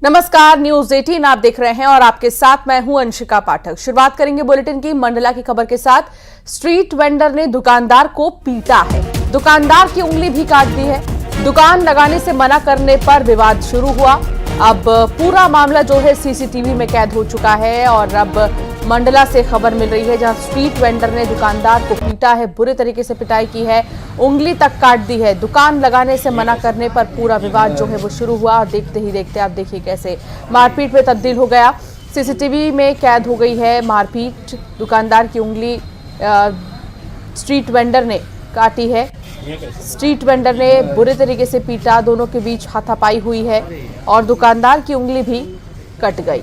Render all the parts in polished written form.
नमस्कार, न्यूज 18 आप देख रहे हैं और आपके साथ मैं हूं अंशिका पाठक। शुरुआत करेंगे बुलेटिन की मंडला की खबर के साथ। स्ट्रीट वेंडर ने दुकानदार को पीटा है, दुकानदार की उंगली भी काट दी है। दुकान लगाने से मना करने पर विवाद शुरू हुआ। अब पूरा मामला जो है सीसीटीवी में कैद हो चुका है और अब मंडला से खबर मिल रही है जहां स्ट्रीट वेंडर ने दुकानदार को पीटा है, बुरे तरीके से पिटाई की है, उंगली तक काट दी है। दुकान लगाने से मना करने पर पूरा विवाद जो है वो शुरू हुआ और देखते ही देखते आप देखिए कैसे मारपीट में तब्दील हो गया। सीसीटीवी में कैद हो गई है मारपीट। दुकानदार की उंगली स्ट्रीट वेंडर ने काटी है, स्ट्रीट वेंडर ने बुरे तरीके से पीटा, दोनों के बीच हाथापाई हुई है और दुकानदार की उंगली भी कट गई।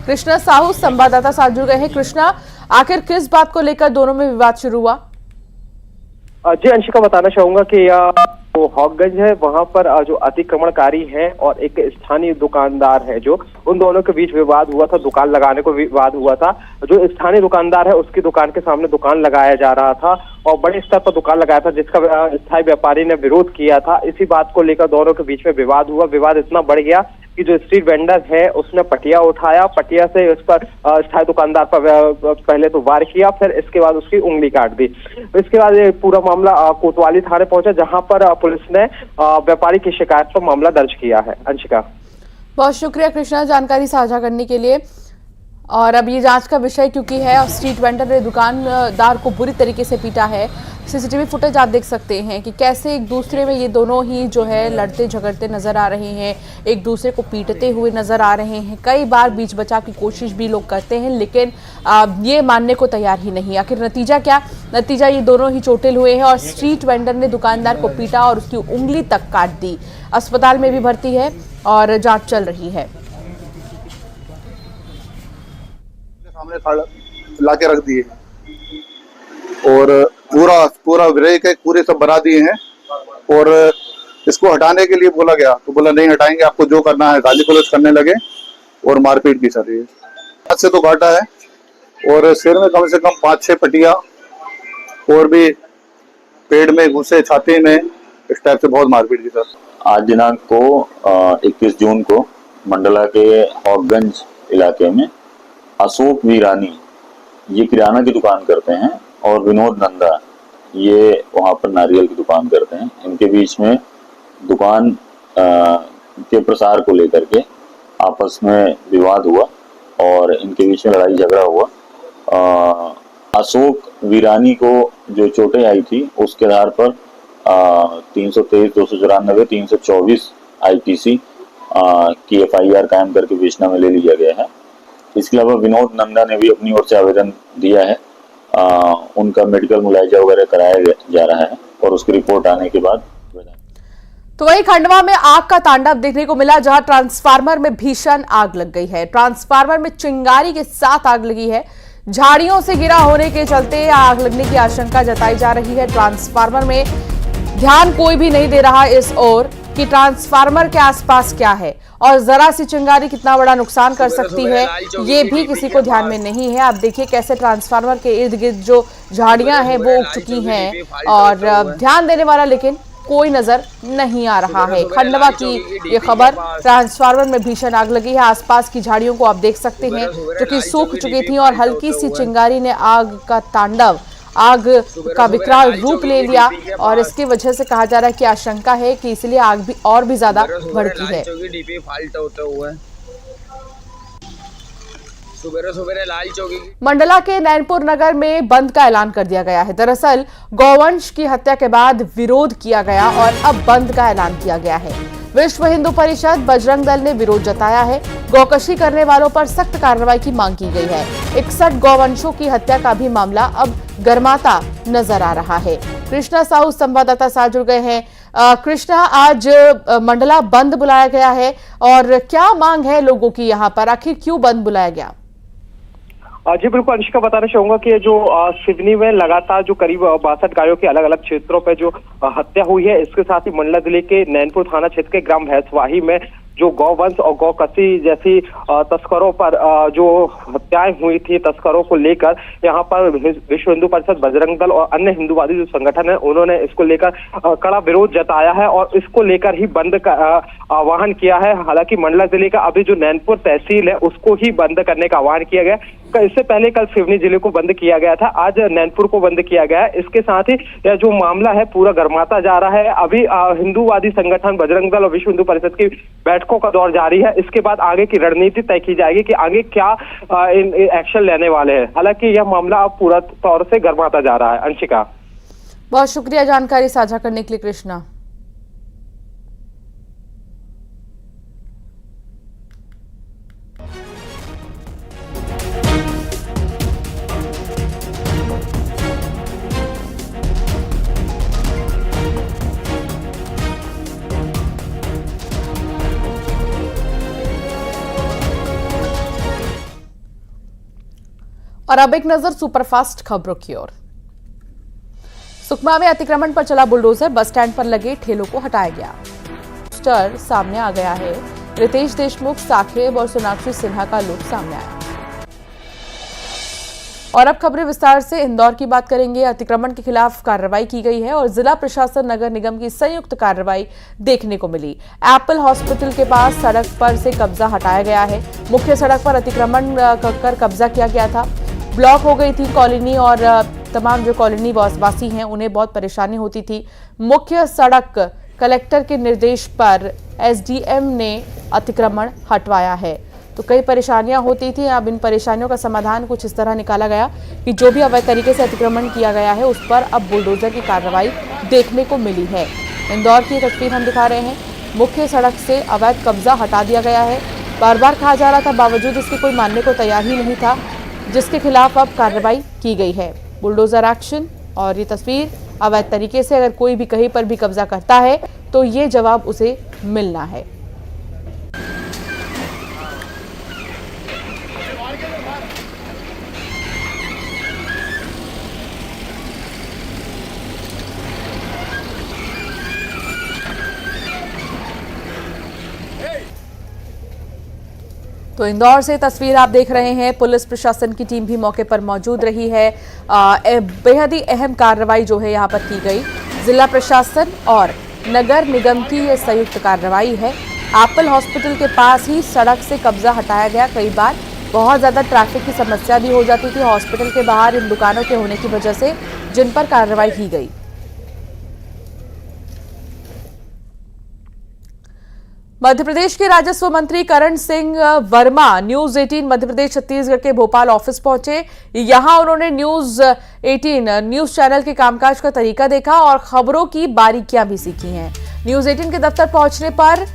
कृष्णा साहू संवाददाता साथ जुड़ गए हैं। कृष्णा, आखिर किस बात को लेकर दोनों में विवाद शुरू हुआ? जी अंशिका, बताना चाहूंगा कि जो हॉकगंज है वहां पर जो अतिक्रमणकारी है और एक स्थानीय दुकानदार है, जो उन दोनों के बीच विवाद हुआ था। दुकान लगाने को विवाद हुआ था। जो स्थानीय दुकानदार है उसकी दुकान के सामने दुकान लगाया जा रहा था और बड़े स्तर पर दुकान लगाया था, जिसका स्थायी व्यापारी ने विरोध किया था। इसी बात को लेकर दोनों के बीच में विवाद हुआ। विवाद इतना बढ़ गया कि जो स्ट्रीट वेंडर है उसने पटिया उठाया, पटिया से उस पर स्थायी दुकानदार पर पहले तो वार किया, फिर इसके बाद उसकी उंगली काट दी। इसके बाद ये पूरा मामला कोतवाली थाने पहुंचा, जहां पर पुलिस ने व्यापारी की शिकायत पर मामला दर्ज किया है। अंशिका, बहुत शुक्रिया कृष्णा जानकारी साझा करने के लिए। और अब ये जांच का विषय क्योंकि है और स्ट्रीट वेंडर ने दुकानदार को बुरी तरीके से पीटा है। सीसीटीवी फुटेज आप देख सकते हैं कि कैसे एक दूसरे में ये दोनों ही जो है लड़ते झगड़ते नजर आ रहे हैं, एक दूसरे को पीटते हुए नजर आ रहे हैं। कई बार बीच बचाव की कोशिश भी लोग करते हैं, लेकिन ये मानने को तैयार ही नहीं। आखिर नतीजा क्या? नतीजा ये दोनों ही चोटिल हुए हैं और स्ट्रीट वेंडर ने दुकानदार को पीटा और उसकी उंगली तक काट दी। अस्पताल में भी भर्ती है और जाँच चल रही है। सामने ला के रख दिए और पूरा ब्रेक है, पूरे सब बना दिए हैं और इसको हटाने के लिए बोला गया तो बोला नहीं हटाएंगे, आपको जो करना है। गाली गलौज करने लगे और मारपीट की सर। हाथ से तो काटा है और सिर में कम से कम 5-6 पटिया और भी पेट में घुसे, छाती में, इस टाइप से बहुत मारपीट की सर। आज दिनांक को 21 जून को मंडला के हॉकगंज इलाके में अशोक वीरानी, ये किराना की दुकान करते हैं, और विनोद नंदा, ये वहाँ पर नारियल की दुकान करते हैं। इनके बीच में दुकान के प्रसार को लेकर के आपस में विवाद हुआ और इनके बीच में लड़ाई झगड़ा हुआ। अशोक वीरानी को जो चोटें आई थी उसके आधार पर 323, 294, 324 IPC की FIR कायम करके विवेचना में ले लिया गया है। इसके अलावा विनोद नंदा ने भी अपनी ओर से आवेदन दिया है। उनका मेडिकल मुलायजा वगैरह कराया जा रहा है और उसकी रिपोर्ट आने के बाद। तो वही खंडवा में आग का तांडव देखने को मिला, जहां ट्रांसफार्मर में भीषण आग लग गई है। ट्रांसफार्मर में चिंगारी के साथ आग लगी है। झाड़ियों से घिरा होने के चलते आग लगने की आशंका जताई जा रही है। ट्रांसफार्मर में ध्यान कोई भी नहीं दे रहा इस ओर कि ट्रांसफार्मर के आसपास क्या है और जरा सी चिंगारी कितना बड़ा नुकसान कर सकती है, ये भी किसी को ध्यान में नहीं है। आप देखिए कैसे ट्रांसफार्मर के इर्द गिर्द जो झाड़ियां हैं वो उग चुकी हैं और ध्यान देने वाला लेकिन कोई नजर नहीं आ रहा है। खंडवा की ये खबर, ट्रांसफार्मर में भीषण आग लगी है। आसपास की झाड़ियों को आप देख सकते हैं जो कि सूख चुकी थी और हल्की सी चिंगारी ने आग का तांडव, आग का विकराल रूप ले लिया और इसकी वजह से कहा जा रहा है कि आशंका है कि इसलिए आग भी और भी ज्यादा भड़की है। मंडला के नैनपुर नगर में बंद का ऐलान कर दिया गया है। दरअसल गौवंश की हत्या के बाद विरोध किया गया और अब बंद का ऐलान किया गया है। विश्व हिंदू परिषद, बजरंग दल ने विरोध जताया है। गौकशी करने वालों पर सख्त कार्रवाई की मांग की गई है। 61 गौवंशों की हत्या का भी मामला अब गर्माता नजर आ रहा है। कृष्णा साहू संवाददाता साथ जुड़ गए हैं। कृष्णा, आज मंडला बंद बुलाया गया है और क्या मांग है लोगों की यहाँ पर, आखिर क्यों बंद बुलाया गया? जी बिल्कुल अंशिका, बताना चाहूंगा कि जो सिवनी में लगातार जो करीब 62 गायों के अलग अलग क्षेत्रों पर जो हत्या हुई है, इसके साथ ही मंडला जिले के नैनपुर थाना क्षेत्र के ग्राम भैंसवाही में जो गौवंश और गौकसी जैसी तस्करों पर जो हत्याएं हुई थी तस्करों को लेकर, यहाँ पर विश्व हिंदू परिषद, बजरंग दल और अन्य हिंदूवादी जो संगठन है उन्होंने इसको लेकर कड़ा विरोध जताया है और इसको लेकर ही बंद का आह्वान किया है। हालांकि मंडला जिले का अभी जो नैनपुर तहसील है उसको ही बंद करने का आह्वान किया गया। इससे पहले कल सिवनी जिले को बंद किया गया था, आज नैनपुर को बंद किया गया है। इसके साथ ही यह जो मामला है पूरा गर्माता जा रहा है। अभी हिंदूवादी संगठन बजरंग दल और विश्व हिंदू परिषद की बैठकों का दौर जारी है। इसके बाद आगे की रणनीति तय की जाएगी कि आगे क्या एक्शन लेने वाले हैं। हालांकि यह मामला अब पूरा तौर से गर्माता जा रहा है। अंशिका, बहुत शुक्रिया जानकारी साझा करने के लिए कृष्णा। और अब एक नजर सुपरफास्ट खबरों की ओर। सुकमा में अतिक्रमण पर चला बुलडोजर, बस स्टैंड पर लगे ठेलों को हटाया गया। पोस्टर सामने आ गया है। रितेश देशमुख, साकेब और सोनाक्षी सिन्हा का लुक सामने आया। और अब खबरें विस्तार से। इंदौर की बात करेंगे। अतिक्रमण के खिलाफ कार्रवाई की गई है और जिला प्रशासन नगर निगम की संयुक्त कार्रवाई देखने को मिली। एप्पल हॉस्पिटल के पास सड़क पर से कब्जा हटाया गया है। मुख्य सड़क पर अतिक्रमण कर कब्जा किया गया था। ब्लॉक हो गई थी कॉलोनी और तमाम जो कॉलोनी वासी हैं उन्हें बहुत परेशानी होती थी। मुख्य सड़क कलेक्टर के निर्देश पर एसडीएम ने अतिक्रमण हटवाया है। तो कई परेशानियां होती थी। अब इन परेशानियों का समाधान कुछ इस तरह निकाला गया कि जो भी अवैध तरीके से अतिक्रमण किया गया है उस पर अब बुलडोजर की कार्रवाई देखने को मिली है। इंदौर की तस्वीर हम दिखा रहे हैं। मुख्य सड़क से अवैध कब्जा हटा दिया गया है। बार बार कहा जा रहा था, बावजूद इसके कोई मानने को तैयार ही नहीं था, जिसके खिलाफ अब कार्रवाई की गई है। Bulldozer action. और ये तस्वीर, अवैध तरीके से अगर कोई भी कहीं पर भी कब्जा करता है तो ये जवाब उसे मिलना है। तो इंदौर से तस्वीर आप देख रहे हैं। पुलिस प्रशासन की टीम भी मौके पर मौजूद रही है। बेहद ही अहम कार्रवाई जो है यहाँ पर की गई। जिला प्रशासन और नगर निगम की ये संयुक्त कार्रवाई है। एप्पल हॉस्पिटल के पास ही सड़क से कब्जा हटाया गया। कई बार बहुत ज़्यादा ट्रैफिक की समस्या भी हो जाती थी हॉस्पिटल के बाहर इन दुकानों के होने की वजह से, जिन पर कार्रवाई की गई। मध्य प्रदेश के राजस्व मंत्री करण सिंह वर्मा न्यूज 18 मध्य प्रदेश छत्तीसगढ़ के भोपाल ऑफिस पहुंचे। यहां उन्होंने न्यूज 18 न्यूज चैनल के कामकाज का तरीका देखा और खबरों की बारीकियां भी सीखी हैं। न्यूज 18 के दफ्तर पहुंचने पर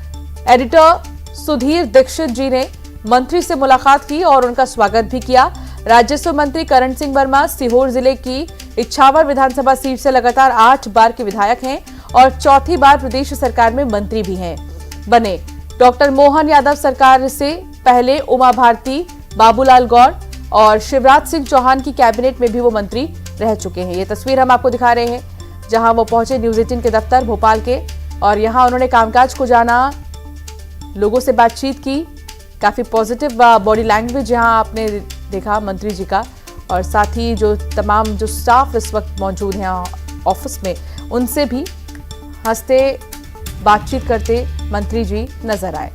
एडिटर सुधीर दीक्षित जी ने मंत्री से मुलाकात की और उनका स्वागत भी किया। राजस्व मंत्री करण सिंह वर्मा सीहोर जिले की इछावर विधानसभा सीट से लगातार 8 बार के विधायक हैं और चौथी बार प्रदेश सरकार में मंत्री भी हैं बने। डॉक्टर मोहन यादव सरकार से पहले उमा भारती, बाबूलाल गौर और शिवराज सिंह चौहान की कैबिनेट में भी वो मंत्री रह चुके हैं। ये तस्वीर हम आपको दिखा रहे हैं जहां वो पहुंचे न्यूज 18 के दफ्तर भोपाल के, और यहां उन्होंने कामकाज को जाना, लोगों से बातचीत की। काफी पॉजिटिव बॉडी लैंग्वेज यहां आपने देखा मंत्री जी का, और साथ ही जो तमाम जो स्टाफ इस वक्त मौजूद हैं ऑफिस में, उनसे भी हंसते बातचीत करते मंत्री जी नजर आए।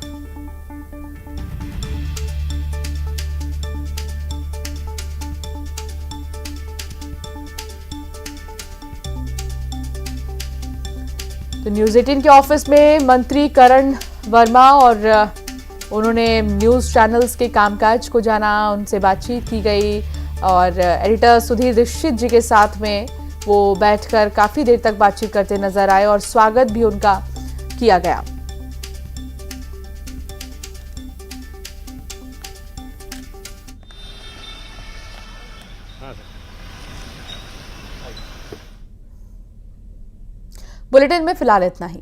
तो न्यूज 18 के ऑफिस में मंत्री करण वर्मा और उन्होंने न्यूज चैनल्स के कामकाज को जाना, उनसे बातचीत की गई और एडिटर सुधीर दीक्षित जी के साथ में वो बैठकर काफी देर तक बातचीत करते नजर आए और स्वागत भी उनका किया गया। बुलेटिन में फिलहाल इतना ही।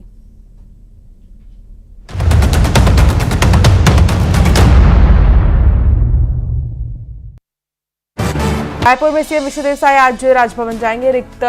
रायपुर में सीएम विष्णुदेव साय आज राजभवन जाएंगे। रिक्त